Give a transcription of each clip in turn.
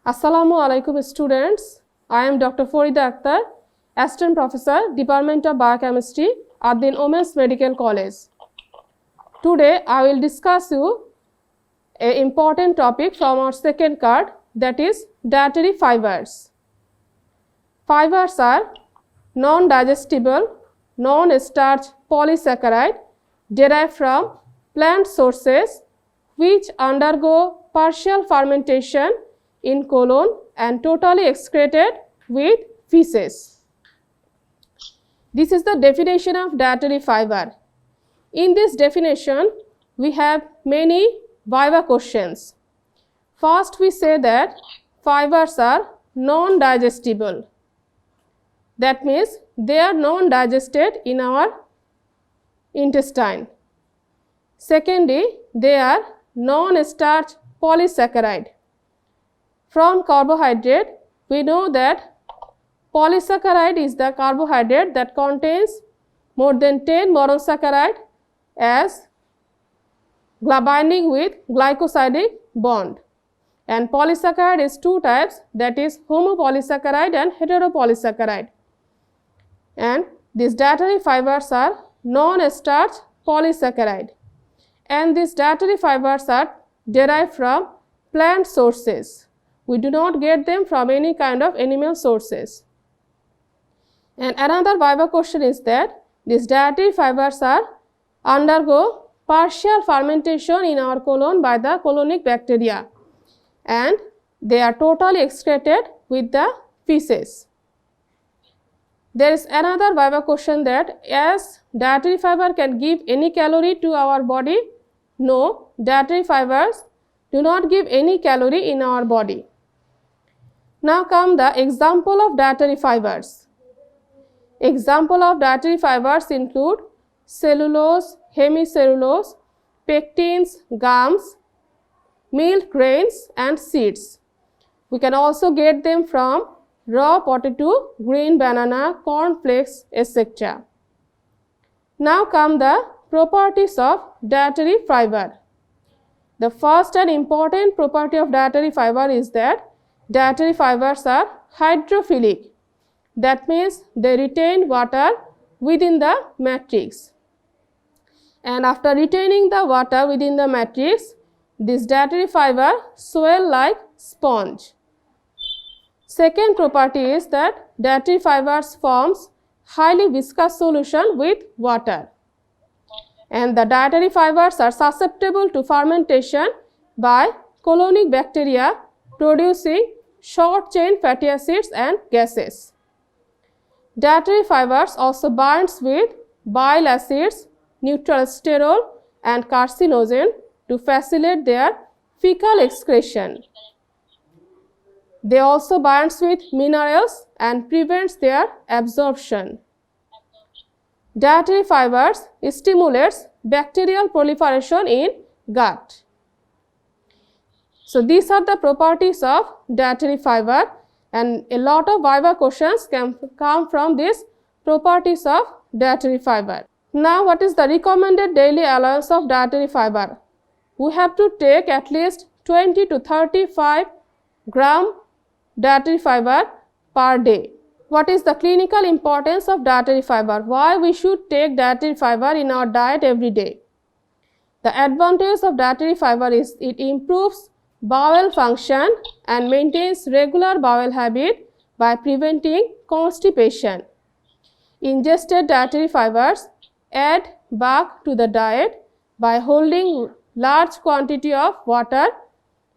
Assalamu alaikum students. I am Dr. Farida Akhtar, Assistant Professor, Department of Biochemistry, Ad-Din Women's Medical College. Today I will discuss you an important topic from our second card, that is dietary fibers. Fibers are non-digestible, non-starch polysaccharide derived from plant sources which undergo partial fermentation in colon and totally excreted with feces. This is the definition of dietary fiber. In this definition, we have many viva questions. First, we say that fibers are non-digestible. That means they are non-digested in our intestine. Secondly, they are non-starch polysaccharide. From carbohydrate, we know that polysaccharide is the carbohydrate that contains more than 10 monosaccharide as binding with glycosidic bond. And polysaccharide is two types, that is homopolysaccharide and heteropolysaccharide. And these dietary fibers are non-starch polysaccharide. And these dietary fibers are derived from plant sources. We do not get them from any kind of animal sources. And another viva question is that these dietary fibers are undergo partial fermentation in our colon by the colonic bacteria, and they are totally excreted with the feces. There is another viva question that as dietary fiber can give any calorie to our body. No, dietary fibers do not give any calorie in our body. Now come the example of dietary fibers. Example of dietary fibers include cellulose, hemicellulose, pectins, gums, milk grains and seeds. We can also get them from raw potato, green banana, corn flakes, etc. Now come the properties of dietary fiber. The first and important property of dietary fiber is that dietary fibers are hydrophilic. That means they retain water within the matrix. And after retaining the water within the matrix, this dietary fiber swell like sponge. Second property is that dietary fibers forms highly viscous solution with water. And the dietary fibers are susceptible to fermentation by colonic bacteria producing short chain fatty acids and gases. Dietary fibers also binds with bile acids, neutral sterol and carcinogen to facilitate their fecal excretion. They also binds with minerals and prevents their absorption. Dietary fibers stimulates bacterial proliferation in gut. So these are the properties of dietary fiber, and a lot of viva questions can come from these properties of dietary fiber. Now what is the recommended daily allowance of dietary fiber? We have to take at least 20 to 35 gram dietary fiber per day. What is the clinical importance of dietary fiber? Why we should take dietary fiber in our diet every day? The advantage of dietary fiber is it improves bowel function and maintains regular bowel habit by preventing constipation. Ingested dietary fibers add back to the diet by holding large quantity of water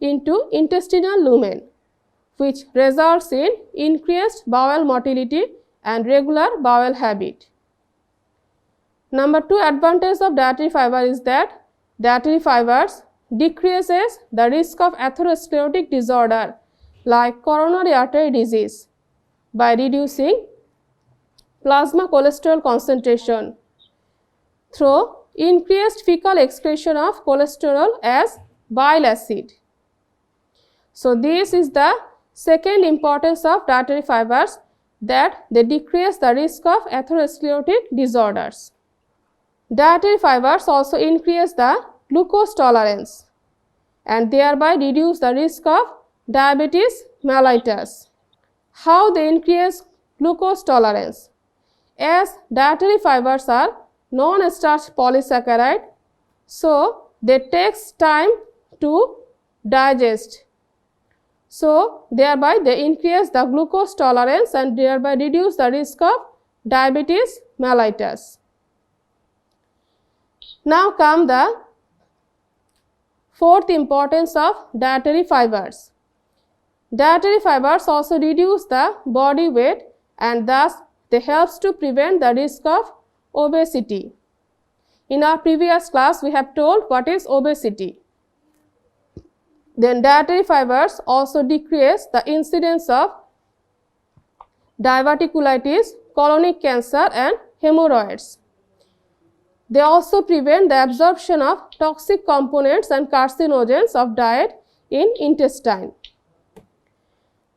into intestinal lumen, which results in increased bowel motility and regular bowel habit. Number 2 advantage of dietary fiber is that dietary fibers decreases the risk of atherosclerotic disorder like coronary artery disease by reducing plasma cholesterol concentration through increased fecal excretion of cholesterol as bile acid. So this is the second importance of dietary fibers, that they decrease the risk of atherosclerotic disorders. Dietary fibers also increase the glucose tolerance and thereby reduce the risk of diabetes mellitus. How they increase glucose tolerance? As dietary fibers are non-starch polysaccharide, so they takes time to digest. So thereby they increase the glucose tolerance and thereby reduce the risk of diabetes mellitus. Now come the fourth importance of dietary fibers. Dietary fibers also reduce the body weight and thus they helps to prevent the risk of obesity. In our previous class we have told what is obesity. Then dietary fibers also decrease the incidence of diverticulitis, colonic cancer and hemorrhoids. They also prevent the absorption of toxic components and carcinogens of diet in intestine.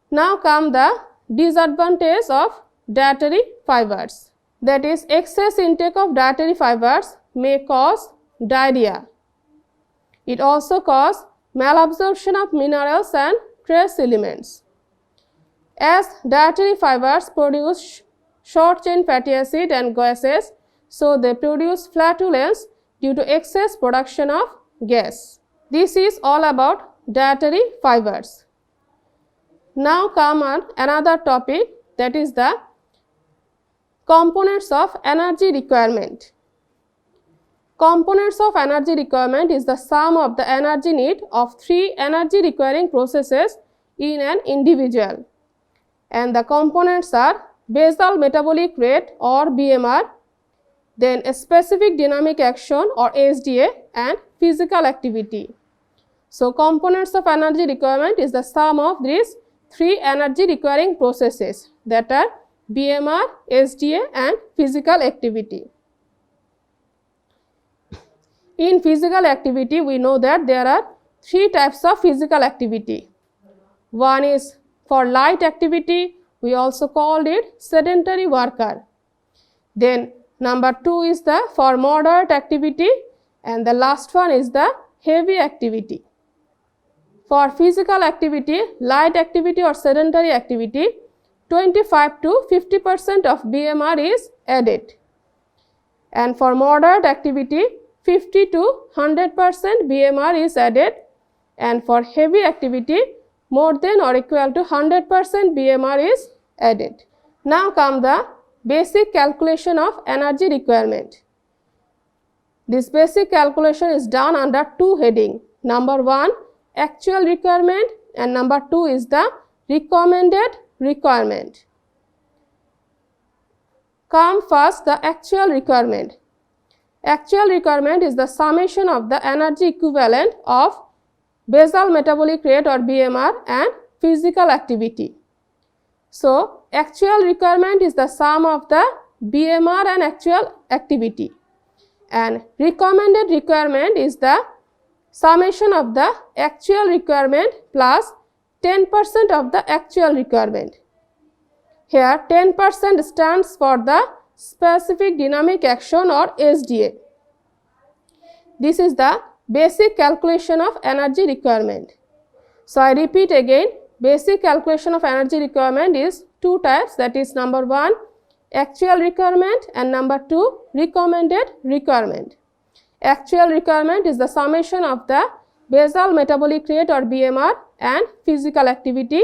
Now come the disadvantage of dietary fibers. That is, excess intake of dietary fibers may cause diarrhea. It also causes malabsorption of minerals and trace elements. As dietary fibers produce short chain fatty acid and gases, so they produce flatulence due to excess production of gas. This is all about dietary fibers. Now come on another topic, that is the components of energy requirement. Components of energy requirement is the sum of the energy need of three energy requiring processes in an individual. And the components are basal metabolic rate or BMR, then a specific dynamic action or SDA and physical activity. So components of energy requirement is the sum of these three energy requiring processes, that are BMR, SDA and physical activity. In physical activity we know that there are three types of physical activity. One is for light activity, we also called it sedentary worker. Then number two is the for moderate activity and the last one is the heavy activity. For physical activity, light activity or sedentary activity, 25 to 50% of BMR is added. And for moderate activity, 50 to 100% BMR is added. And for heavy activity, more than or equal to 100% BMR is added. Now come the basic calculation of energy requirement. This basic calculation is done under two headings. Number one, actual requirement, and number two is the recommended requirement. Come first the actual requirement. Actual requirement is the summation of the energy equivalent of basal metabolic rate or BMR and physical activity. So actual requirement is the sum of the BMR and actual activity, and recommended requirement is the summation of the actual requirement plus 10% of the actual requirement. Here 10% stands for the specific dynamic action or SDA. This is the basic calculation of energy requirement. So I repeat again, basic calculation of energy requirement is two types, that is number one, actual requirement, and number two, recommended requirement. Actual requirement is the summation of the basal metabolic rate or BMR and physical activity,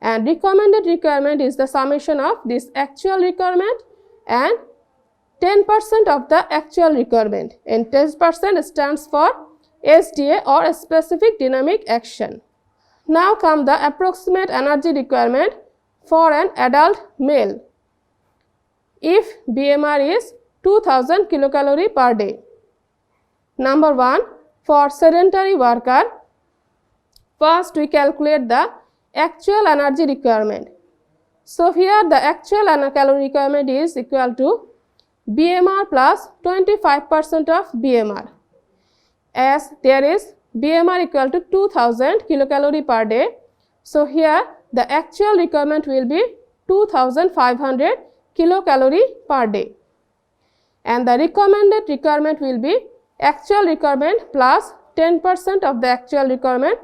and recommended requirement is the summation of this actual requirement and 10% of the actual requirement, and 10% stands for SDA or specific dynamic action. Now come the approximate energy requirement for an adult male if BMR is 2000 kilocalorie per day. Number one, for sedentary worker, first we calculate the actual energy requirement. So here the actual calorie requirement is equal to BMR plus 25% of BMR. As there is BMR equal to 2000 kilocalorie per day, so here the actual requirement will be 2500 kilocalorie per day, and the recommended requirement will be actual requirement plus 10% of the actual requirement.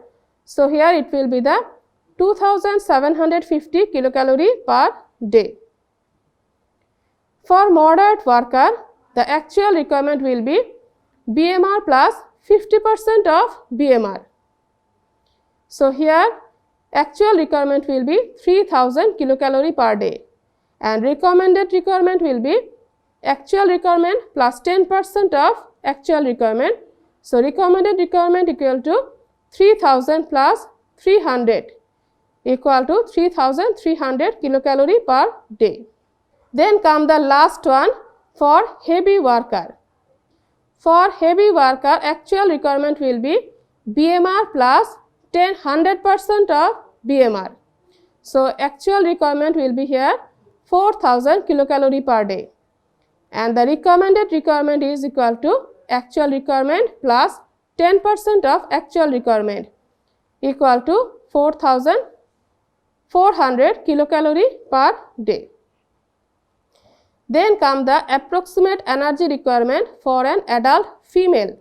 So here it will be the 2750 kilocalorie per day. For moderate worker, the actual requirement will be BMR plus 50% of BMR. So here actual requirement will be 3000 kilocalorie per day and recommended requirement will be actual requirement plus 10% of actual requirement. So recommended requirement equal to 3000 plus 300 equal to 3300 kilocalorie per day. Then come the last one for heavy worker. For heavy worker, actual requirement will be BMR plus 100% of BMR. So actual requirement will be here 4000 kilocalorie per day and the recommended requirement is equal to actual requirement plus 10% of actual requirement equal to 4400 kilocalorie per day. Then come the approximate energy requirement for an adult female.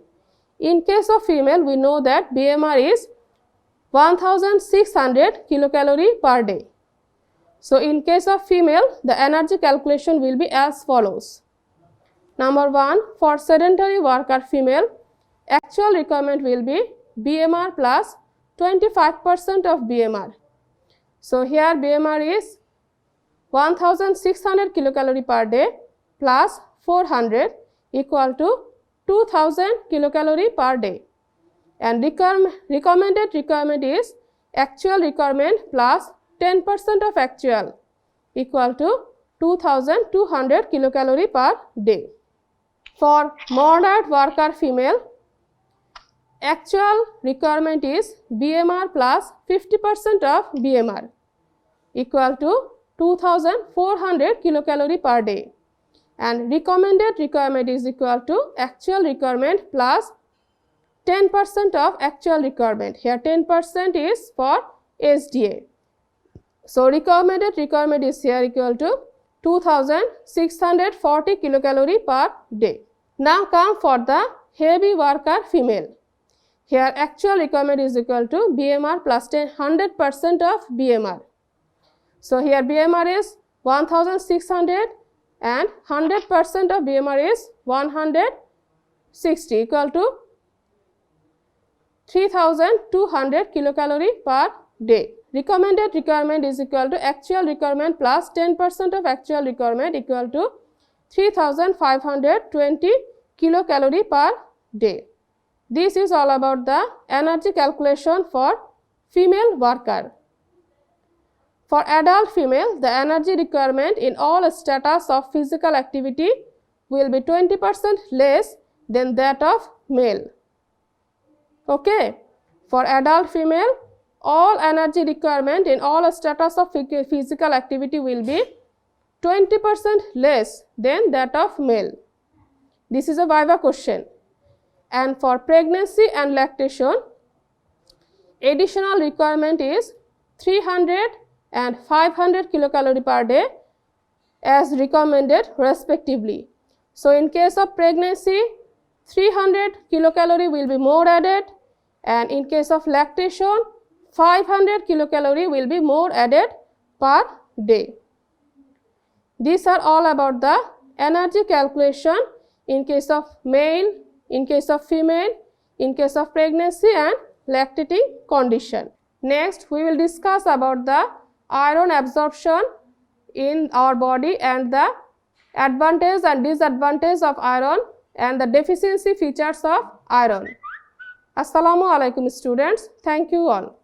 In case of female, we know that BMR is 1600 kilocalorie per day. So in case of female, the energy calculation will be as follows. Number 1, for sedentary worker female, actual requirement will be BMR plus 25% of BMR. So here BMR is 1600 kilocalorie per day plus 400 equal to 2000 kilocalorie per day and recommended requirement is actual requirement plus 10% of actual equal to 2200 kilocalorie per day. For moderate worker female, actual requirement is BMR plus 50% of BMR equal to 2400 kilocalorie per day and recommended requirement is equal to actual requirement plus 10% of actual requirement. Here 10% is for SDA. So recommended requirement is here equal to 2640 kilocalorie per day. Now come for the heavy worker female. Here actual requirement is equal to BMR plus 100% of BMR. So here BMR is 1600 and 100% of BMR is 160 equal to 3200 kilocalorie per day. Recommended requirement is equal to actual requirement plus 10% of actual requirement equal to 3520 kilocalorie per day. This is all about the energy calculation for female worker. For adult female, the energy requirement in all status of physical activity will be 20% less than that of male. Okay. For adult female, all energy requirement in all status of physical activity will be 20% less than that of male. This is a viva question. And for pregnancy and lactation, additional requirement is 300 and 500 kilocalorie per day as recommended respectively. So in case of pregnancy, 300 kilocalorie will be more added, and in case of lactation, 500 kilocalorie will be more added per day. These are all about the energy calculation in case of male, in case of female, in case of pregnancy and lactating condition. Next, we will discuss about the iron absorption in our body and the advantage and disadvantage of iron and the deficiency features of iron. Assalamu alaikum students. Thank you all.